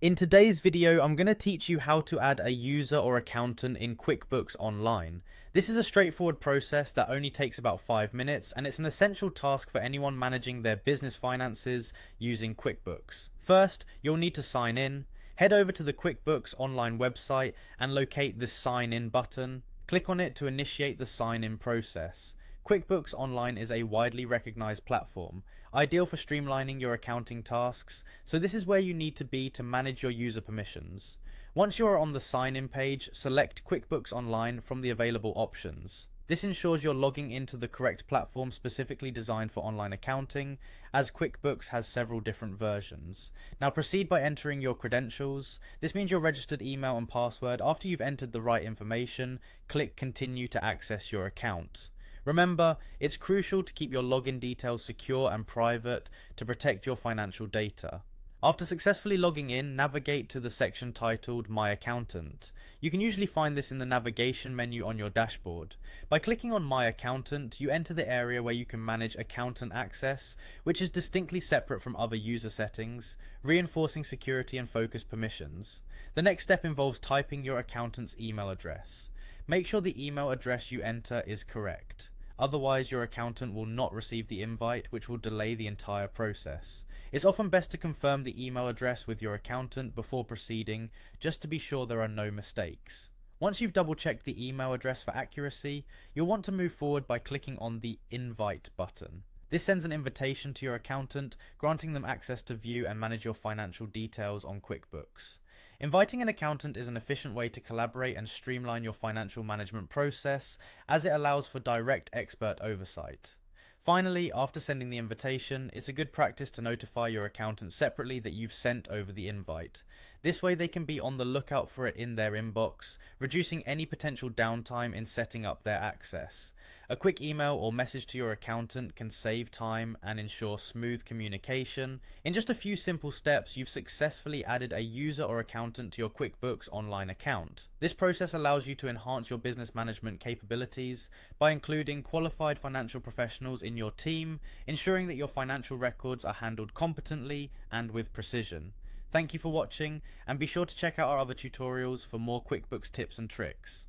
In today's video, I'm going to teach you how to add a user or accountant in QuickBooks Online. This is a straightforward process that only takes about 5 minutes, and it's an essential task for anyone managing their business finances using QuickBooks. First, you'll need to sign in. Head over to the QuickBooks Online website and locate the Sign In button. Click on it to initiate the sign-in process. QuickBooks Online is a widely recognized platform, ideal for streamlining your accounting tasks, so this is where you need to be to manage your user permissions. Once you are on the sign-in page, select QuickBooks Online from the available options. This ensures you're logging into the correct platform specifically designed for online accounting, as QuickBooks has several different versions. Now proceed by entering your credentials. This means your registered email and password. After you've entered the right information, click Continue to access your account. Remember, it's crucial to keep your login details secure and private to protect your financial data. After successfully logging in, navigate to the section titled My Accountant. You can usually find this in the navigation menu on your dashboard. By clicking on My Accountant, you enter the area where you can manage accountant access, which is distinctly separate from other user settings, reinforcing security and focus permissions. The next step involves typing your accountant's email address. Make sure the email address you enter is correct. Otherwise, your accountant will not receive the invite, which will delay the entire process. It's often best to confirm the email address with your accountant before proceeding, just to be sure there are no mistakes. Once you've double-checked the email address for accuracy, you'll want to move forward by clicking on the Invite button. This sends an invitation to your accountant, granting them access to view and manage your financial details on QuickBooks. Inviting an accountant is an efficient way to collaborate and streamline your financial management process, as it allows for direct expert oversight. Finally, after sending the invitation, it's a good practice to notify your accountant separately that you've sent over the invite. This way they can be on the lookout for it in their inbox, reducing any potential downtime in setting up their access. A quick email or message to your accountant can save time and ensure smooth communication. In just a few simple steps, you've successfully added a user or accountant to your QuickBooks Online account. This process allows you to enhance your business management capabilities by including qualified financial professionals in your team, ensuring that your financial records are handled competently and with precision. Thank you for watching, and be sure to check out our other tutorials for more QuickBooks tips and tricks.